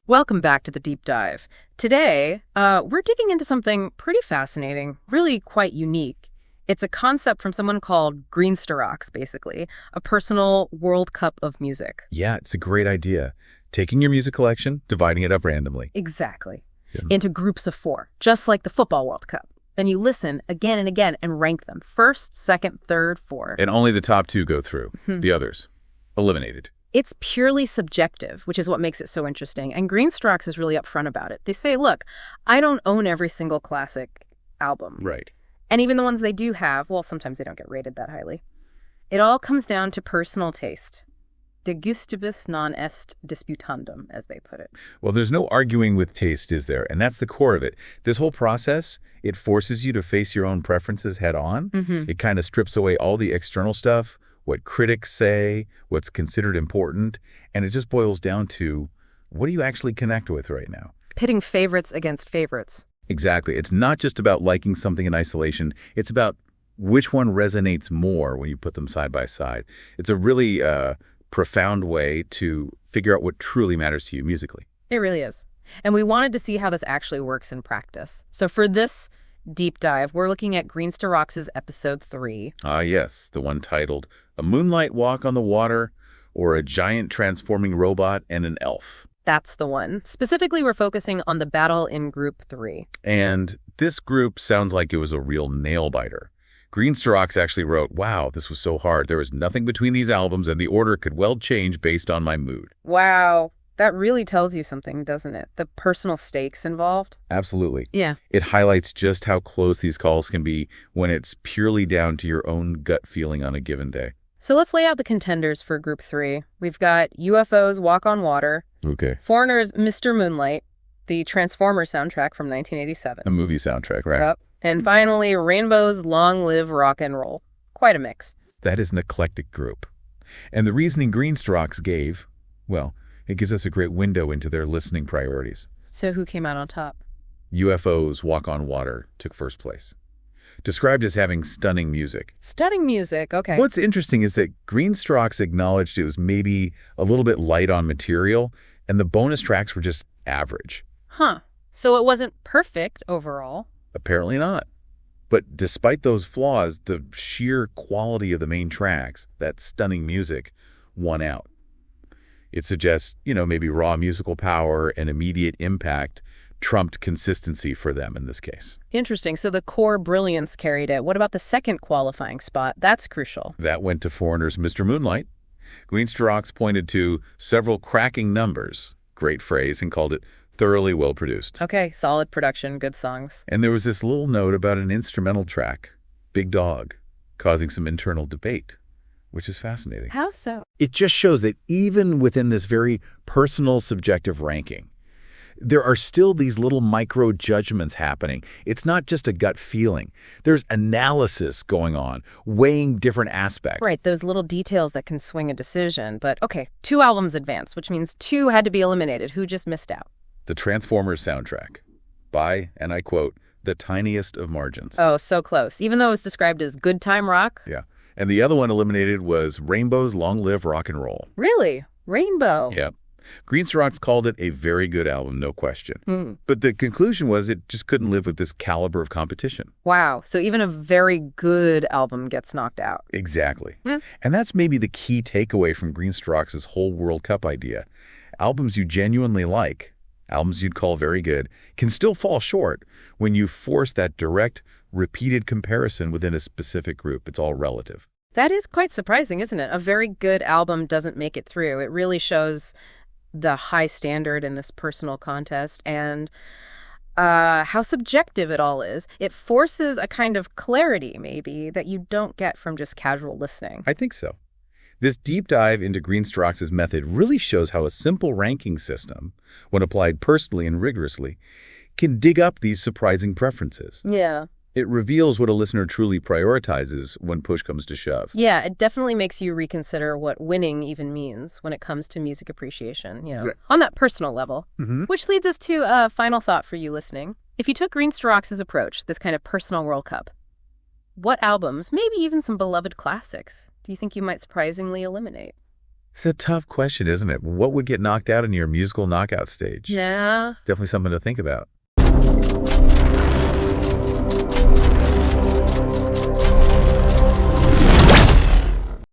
Welcome back to the deep dive. Today, we're digging into something pretty fascinating, really quite unique. It's a concept from someone called Greensterox, basically, a personal World Cup of music. Yeah, it's a great idea. Taking your music collection, dividing it up randomly. Exactly. Yeah. Into groups of 4, just like the Football World Cup. Then you listen again and again and rank them. First, second, third, fourth. And only the top 2 go through. The others, eliminated. It's purely subjective, which is what makes it so interesting. And Greensterox is really upfront about it. They say, look, I don't own every single classic album. Right. And even the ones they do have, well, sometimes they don't get rated that highly. It all comes down to personal taste. De gustibus non est disputandum, as they put it. Well, there's no arguing with taste, is there? And that's the core of it. This whole process, it forces you to face your own preferences head on. It kind of strips away all the external stuff, what critics say, what's considered important, and it just boils down to, what do you actually connect with right now? Pitting favorites against favorites. Exactly. It's not just about liking something in isolation. It's about which one resonates more when you put them side by side. It's a really profound way to figure out what truly matters to you musically. It really is. And we wanted to see how this actually works in practice. So for this deep dive, we're looking at Greensterox's episode 3. Ah, yes, the one titled A Moonlight Walk on the Water, or A Giant Transforming Robot and an Elf. That's the one. Specifically, we're focusing on the battle in Group 3. And this group sounds like it was a real nail-biter. Greensterox actually wrote, wow, this was so hard. There was nothing between these albums, and the order could well change based on my mood. Wow. That really tells you something, doesn't it? The personal stakes involved. Absolutely. Yeah. It highlights just how close these calls can be when it's purely down to your own gut feeling on a given day. So let's lay out the contenders for Group 3. We've got UFO's Walk on Water. Okay. Foreigner's Mr. Moonlight, the Transformers soundtrack from 1987. A movie soundtrack, right? Yep. And finally, Rainbow's Long Live Rock and Roll. Quite a mix. That is an eclectic group. And the reasoning Greensterox gave, well, it gives us a great window into their listening priorities. So who came out on top? UFO's Walk on Water took first place. Described as having stunning music. Stunning music, okay. What's interesting is that Greensterox acknowledged it was maybe a little bit light on material, and the bonus tracks were just average. Huh. So it wasn't perfect overall. Apparently not. But despite those flaws, the sheer quality of the main tracks, that stunning music, won out. It suggests, maybe raw musical power and immediate impact trumped consistency for them in this case. Interesting. So the core brilliance carried it. What about the second qualifying spot? That's crucial. That went to Foreigner's Mr. Moonlight. Greensterox pointed to several cracking numbers, great phrase, and called it thoroughly well-produced. Okay, solid production, good songs. And there was this little note about an instrumental track, Big Dog, causing some internal debate, which is fascinating. How so? It just shows that even within this very personal, subjective ranking, there are still these little micro judgments happening. It's not just a gut feeling. There's analysis going on, weighing different aspects. Right, those little details that can swing a decision. But okay, 2 albums advanced, which means 2 had to be eliminated. Who just missed out? The Transformers soundtrack by, and I quote, the tiniest of margins. Oh, so close. Even though it was described as good time rock? Yeah. And the other one eliminated was Rainbow's Long Live Rock and Roll. Really? Rainbow? Yep. Greensterox called it a very good album, no question. But the conclusion was it just couldn't live with this caliber of competition. Wow. So even a very good album gets knocked out. Exactly. And that's maybe the key takeaway from Greensterox's whole World Cup idea. Albums you genuinely like, albums you'd call very good, can still fall short when you force that direct, repeated comparison within a specific group. It's all relative. That is quite surprising, isn't it? A very good album doesn't make it through. It really shows the high standard in this personal contest and how subjective it all is. It forces a kind of clarity, maybe, that you don't get from just casual listening. I think so. This deep dive into Greensterox's method really shows how a simple ranking system, when applied personally and rigorously, can dig up these surprising preferences. Yeah. It reveals what a listener truly prioritizes when push comes to shove. Yeah, it definitely makes you reconsider what winning even means when it comes to music appreciation, on that personal level. Which leads us to a final thought for you listening. If you took Greensterox's approach, this kind of personal World Cup, what albums, maybe even some beloved classics, do you think you might surprisingly eliminate? It's a tough question, isn't it? What would get knocked out in your musical knockout stage? Yeah. Definitely something to think about.